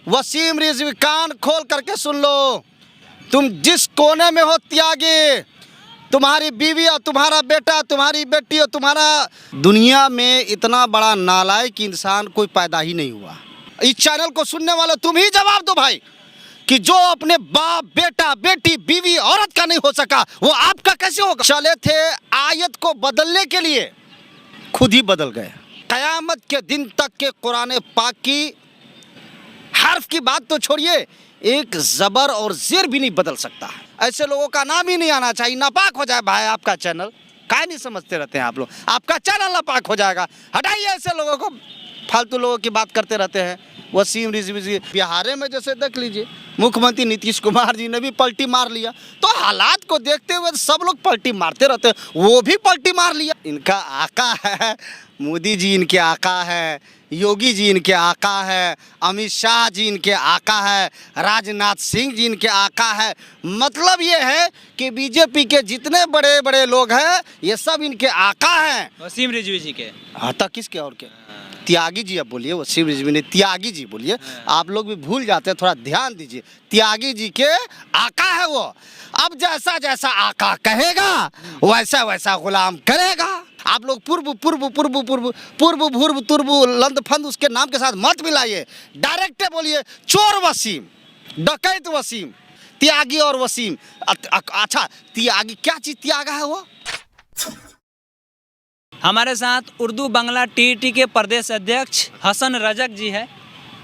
वसीम रिजवी, कान खोल करके सुन लो। तुम जिस कोने में हो त्यागी, तुम्हारी बीवी और तुम्हारा बेटा, तुम्हारी बेटी और तुम्हारा, दुनिया में इतना बड़ा नालायक इंसान कोई पैदा ही नहीं हुआ। इस चैनल को सुनने वाले तुम ही जवाब दो भाई कि जो अपने बाप, बेटा, बेटी, बीवी, औरत का नहीं हो सका वो आपका कैसे होगा। चले थे आयत को बदलने के लिए, खुद ही बदल गए। कयामत के दिन तक के कुरान पाक की हर्फ की बात तो छोड़िए, एक ज़बर और ज़ेर भी नहीं बदल सकता। ऐसे लोगों का नाम ही नहीं आना चाहिए। नापाक हो जाए भाई आपका चैनल। काहे नहीं समझते रहते हैं आप लोग, आपका चैनल नापाक हो जाएगा। हटाइए ऐसे लोगों को, फालतू लोगों की बात करते रहते हैं। वसीम रिजवी बिहार में जैसे देख लीजिए, मुख्यमंत्री नीतीश कुमार जी ने भी पलटी मार लिया। तो हालात को देखते हुए सब लोग पलटी मारते रहते हैं, वो भी पलटी मार लिया। इनका आका है मोदी जी, इनके आका है योगी जी, इनके आका है अमित शाह जी, इनके आका है राजनाथ सिंह जी, इनके आका है। मतलब ये है कि बीजेपी के जितने बड़े बड़े लोग हैं ये सब इनके आका हैं। वसीम रिजवी जी के। हाँ तक किसके और के? त्यागी जी। अब बोलिए, वसीम रिजवी ने त्यागी जी बोलिए। आप लोग भी भूल जाते हैं, थोड़ा ध्यान दीजिए। त्यागी जी के आका है वो। अब जैसा जैसा आका कहेगा वैसा वैसा गुलाम करेगा। आप लोग पूर्व पूर्व पूर्व पूर्व पूर्व भूर्व तुर्व लंद फंद उसके नाम के साथ मत मिलाइए। डायरेक्ट बोलिए चोर वसीम, डकैत वसीम, त्यागी और वसीम। अच्छा त्यागी क्या चीज त्यागा है वो? हमारे साथ उर्दू बांग्ला टीईटी के प्रदेश अध्यक्ष हसन रजक जी है।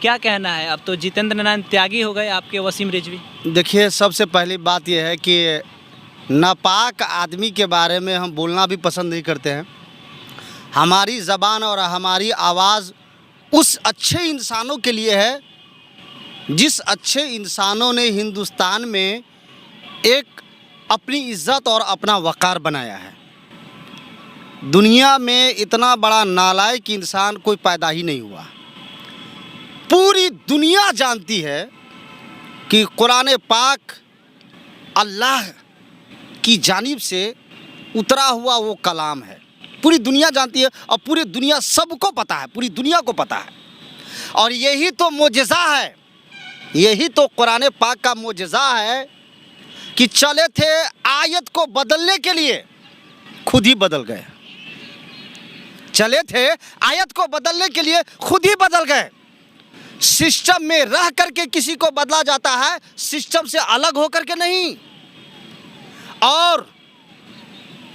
क्या कहना है? अब तो जितेंद्र नारायण त्यागी हो गए आपके वसीम रिजवी। देखिए, सबसे पहली बात यह है कि नापाक आदमी के बारे में हम बोलना भी पसंद नहीं करते हैं। हमारी ज़बान और हमारी आवाज़ उस अच्छे इंसानों के लिए है जिस अच्छे इंसानों ने हिंदुस्तान में एक अपनी इज़्ज़त और अपना वक़ार बनाया है। दुनिया में इतना बड़ा नालायक इंसान कोई पैदा ही नहीं हुआ। पूरी दुनिया जानती है कि कुरान पाक अल्लाह की जानिब से उतरा हुआ वो कलाम है। पूरी दुनिया जानती है और पूरी दुनिया सबको पता है, पूरी दुनिया को पता है। और यही तो मोजज़ा है, यही तो कुरान पाक का मोजज़ा है कि चले थे आयत को बदलने के लिए, खुद ही बदल गए। चले थे आयत को बदलने के लिए, खुद ही बदल गए। सिस्टम में रह करके किसी को बदला जाता है, सिस्टम से अलग होकर के नहीं। और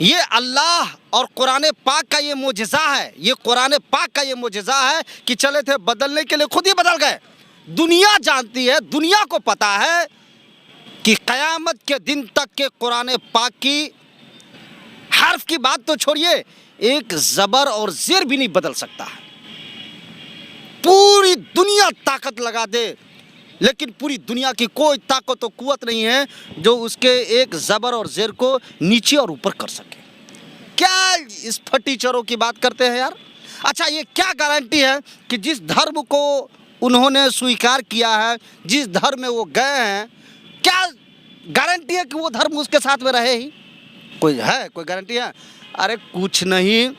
ये अल्लाह और कुरान पाक का ये मोजज़ा है, ये कुरान पाक का ये मोजज़ा है कि चले थे बदलने के लिए, खुद ही बदल गए। दुनिया जानती है, दुनिया को पता है कि क़यामत के दिन तक के कुरान पाक की हर्फ की बात तो छोड़िए, एक ज़बर और ज़ेर भी नहीं बदल सकता है। पूरी दुनिया ताकत लगा दे, लेकिन पूरी दुनिया की कोई ताकत और कुव्वत नहीं है जो उसके एक ज़बर और ज़ेर को नीचे और ऊपर कर सके। क्या इस फटीचरों की बात करते हैं यार? अच्छा, ये क्या गारंटी है कि जिस धर्म को उन्होंने स्वीकार किया है, जिस धर्म में वो गए हैं, क्या गारंटी है कि वो धर्म उसके साथ में रहे ही? कोई है? कोई गारंटी है? अरे कुछ नहीं।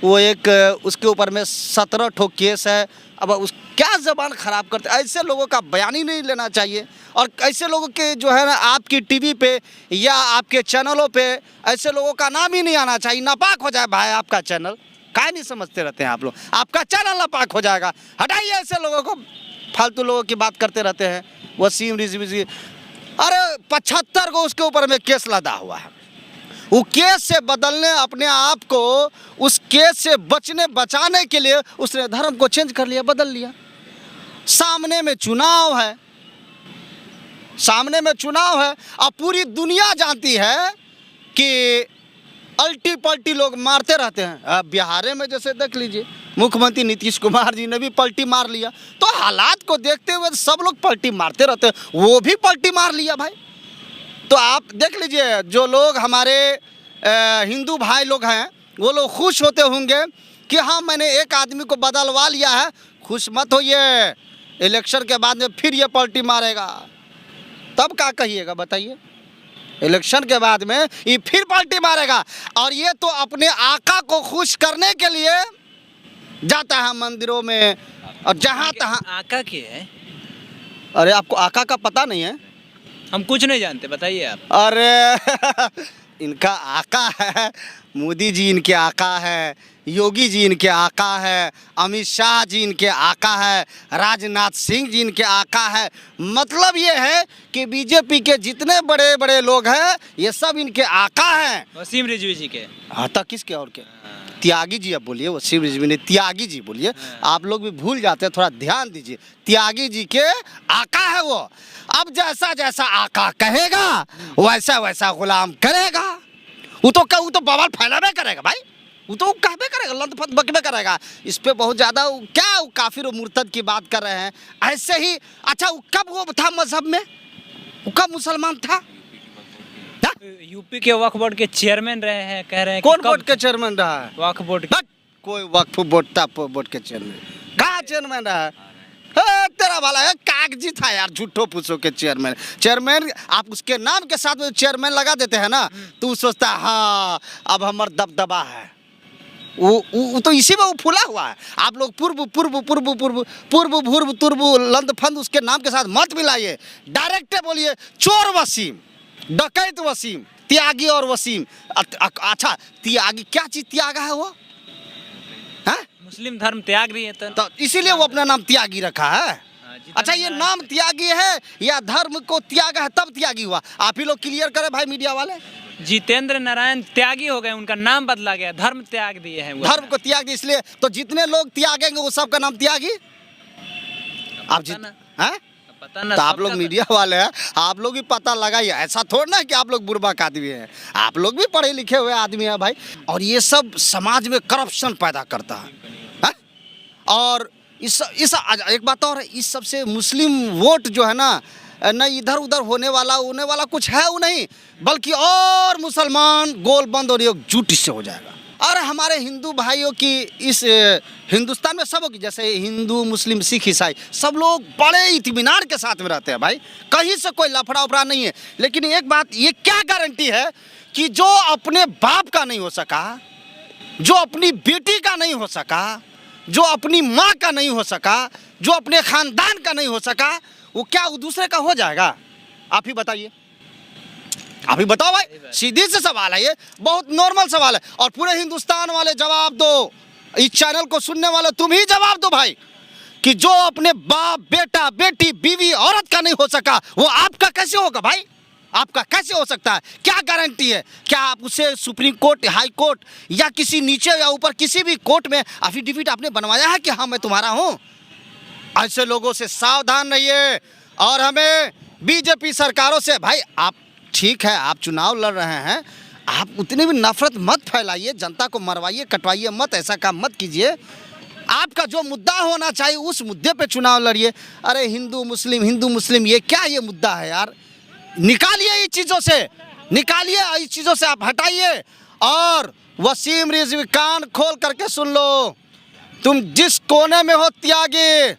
वो एक उसके ऊपर में 17 ठो केस है। अब उस क्या ज़बान ख़राब करते, ऐसे लोगों का बयान ही नहीं लेना चाहिए। और ऐसे लोगों के जो है ना आपकी टीवी पे या आपके चैनलों पे ऐसे लोगों का नाम ही नहीं आना चाहिए। नापाक हो जाए भाई आपका चैनल। काहे नहीं समझते रहते हैं आप लोग, आपका चैनल नापाक हो जाएगा। हटाइए ऐसे लोगों को, फालतू लोगों की बात करते रहते हैं। वसीम रिजवी, अरे 75 को उसके ऊपर में केस लदा हुआ है। वो केस से बदलने, अपने आप को उस केस से बचाने के लिए उसने धर्म को चेंज कर लिया, बदल लिया। सामने में चुनाव है, सामने में चुनाव है और पूरी दुनिया जानती है कि अल्टी पल्टी लोग मारते रहते हैं। अब बिहार में जैसे देख लीजिए, मुख्यमंत्री नीतीश कुमार जी ने भी पलटी मार लिया। तो हालात को देखते हुए सब लोग पलटी मारते रहते हैं, वो भी पलटी मार लिया भाई। तो आप देख लीजिए, जो लोग हमारे हिंदू भाई लोग हैं वो लोग खुश होते होंगे कि हाँ मैंने एक आदमी को बदलवा लिया है। खुश मत होइए, इलेक्शन के बाद में फिर ये पलटी मारेगा, तब क्या कहिएगा बताइए? इलेक्शन के बाद में ये फिर पलटी मारेगा। और ये तो अपने आका को खुश करने के लिए जाता है मंदिरों में और जहाँ तहाँ। आका के है अरे आपको आका का पता नहीं है? हम कुछ नहीं जानते, बताइए आप। अरे इनका आका है, मोदी जी इनके आका है, योगी जी इनके आका है, अमित शाह जी इनके आका है, राजनाथ सिंह जी इनके आका है। मतलब ये है कि बीजेपी के जितने बड़े बड़े लोग हैं ये सब इनके आका हैं। वसीम रिजवी जी के। हाँ तक किसके और के? त्यागी जी आप बोलिए, वसीम रिजवी ने त्यागी जी बोलिए। आप लोग भी भूल जाते हैं, थोड़ा ध्यान दीजिए। त्यागी जी के आका है वो। अब जैसा जैसा आका कहेगा वैसा वैसा गुलाम करेगा। वो तो बवाल फैलावे करेगा भाई, वो तो कहबे करेगा, लंत फंत बकबे करेगा। इस पे बहुत ज़्यादा क्या वो काफिर और मुर्तद की बात कर रहे हैं ऐसे ही। अच्छा वो कब वो था मजहब में, वो कब मुसलमान था? यूपी के वक्फ बोर्ड के चेयरमैन रहे हैं, कह रहे हैं। कौन बोर्ड के चेयरमैन रहा है? वक्फ बोर्ड। कोई वक्फ बोर्ड के चेयरमैन कहाँ चेयरमैन रहा है? तेरा वाला है कागजी था यार, झूठो पूछो के चेयरमैन आप उसके नाम के साथ में चेयरमैन लगा देते हैं ना तो वो सोचता है हाँ अब हमार दबदबा है। वो तो इसी में वो फूला हुआ है। आप लोग पूर्व तुर्बु लंद फंद उसके नाम के साथ मत मिलाइए, डायरेक्ट बोलिए चोर वसीम, डकैत वसीम, त्यागी और वसीम। अच्छा त्यागी क्या चीज त्यागा है वो? हाँ? मुस्लिम धर्म त्याग रही है तो इसीलिए वो अपना नाम त्यागी रखा है। अच्छा ये नाम त्यागी है या धर्म को त्याग है तब त्यागी हुआ? आप ही लोग क्लियर करें भाई मीडिया वाले। जितेंद्र नारायण त्यागी हो गए, उनका नाम बदला गया, धर्म त्याग दिए हैं वो। धर्म को त्याग दिए इसलिए तो जितने लोग त्यागेंगे वो सबका नाम त्यागी। आप पता ना तो आप लोग मीडिया वाले हैं, आप लोग भी पता लगाइए। ऐसा थोड़ा ना कि आप लोग बुर्बक आदमी हैं, आप लोग भी पढ़े लिखे हुए आदमी हैं भाई। और ये सब समाज में करप्शन पैदा करता है। और इस एक बात और है, इस सबसे मुस्लिम वोट जो है ना न इधर उधर होने वाला कुछ है वो नहीं, बल्कि और मुसलमान गोल बंद और एकजुट इससे हो जाएगा। और हमारे हिंदू भाइयों की इस हिंदुस्तान में सबों की, जैसे हिंदू मुस्लिम सिख ईसाई सब लोग बड़े इत्मीनान के साथ में रहते हैं भाई, कहीं से कोई लफड़ा उफड़ा नहीं है। लेकिन एक बात ये क्या गारंटी है कि जो अपने बाप का नहीं हो सका, जो अपनी बेटी का नहीं हो सका, जो अपनी माँ का नहीं हो सका, जो अपने खानदान का नहीं हो सका, वो क्या वो दूसरे का हो जाएगा? आप ही बताइए, आप ही बताओ भाई। सीधी से सवाल है ये, बहुत नॉर्मल सवाल है। और पूरे हिंदुस्तान वाले जवाब दो, इस चैनल को सुनने वाले तुम ही जवाब दो भाई, कि जो अपने बाप बेटा बेटी बीवी औरत का नहीं हो सका वो आपका कैसे होगा भाई? आपका कैसे हो सकता है? क्या गारंटी है? क्या आप उसे सुप्रीम कोर्ट, हाई कोर्ट या किसी नीचे या ऊपर किसी भी कोर्ट में एफिडेविट आपने बनवाया है कि हाँ मैं तुम्हारा हूँ? ऐसे लोगों से सावधान रहिए। और हमें बीजेपी सरकारों से भाई, आप ठीक है आप चुनाव लड़ रहे हैं, आप उतनी भी नफरत मत फैलाइए, जनता को मरवाइए कटवाइए मत, ऐसा काम मत कीजिए। आपका जो मुद्दा होना चाहिए उस मुद्दे पे चुनाव लड़िए। अरे हिंदू मुस्लिम ये क्या ये मुद्दा है यार? निकालिए इस चीज़ों से, निकालिए इस चीज़ों से, आप हटाइए। और वसीम रिजवी कान खोल करके सुन लो, तुम जिस कोने में हो त्यागी,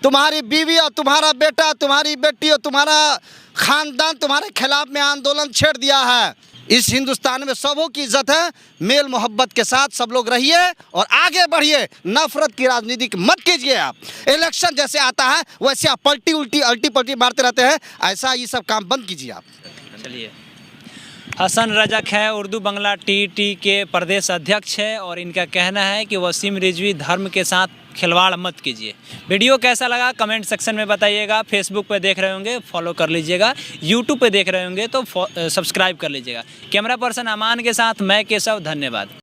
तुम्हारी बीवी और तुम्हारा बेटा, तुम्हारी बेटी और तुम्हारा खानदान तुम्हारे खिलाफ में आंदोलन छेड़ दिया है। इस हिंदुस्तान में सबों की इज्जत है, मेल मोहब्बत के साथ सब लोग रहिए और आगे बढ़िए। नफरत की राजनीति मत कीजिए। आप इलेक्शन जैसे आता है वैसे आप अल्टी पल्टी मारते रहते हैं, ऐसा ये सब काम बंद कीजिए आप। चलिए, हसन रजक है, उर्दू बंगला टीटी के प्रदेश अध्यक्ष है और इनका कहना है कि वसीम रिजवी धर्म के साथ खिलवाड़ मत कीजिए। वीडियो कैसा लगा कमेंट सेक्शन में बताइएगा। फेसबुक पे देख रहे होंगे फॉलो कर लीजिएगा, यूट्यूब पे देख रहे होंगे तो सब्सक्राइब कर लीजिएगा। कैमरा पर्सन अमान के साथ मैं केशव, धन्यवाद।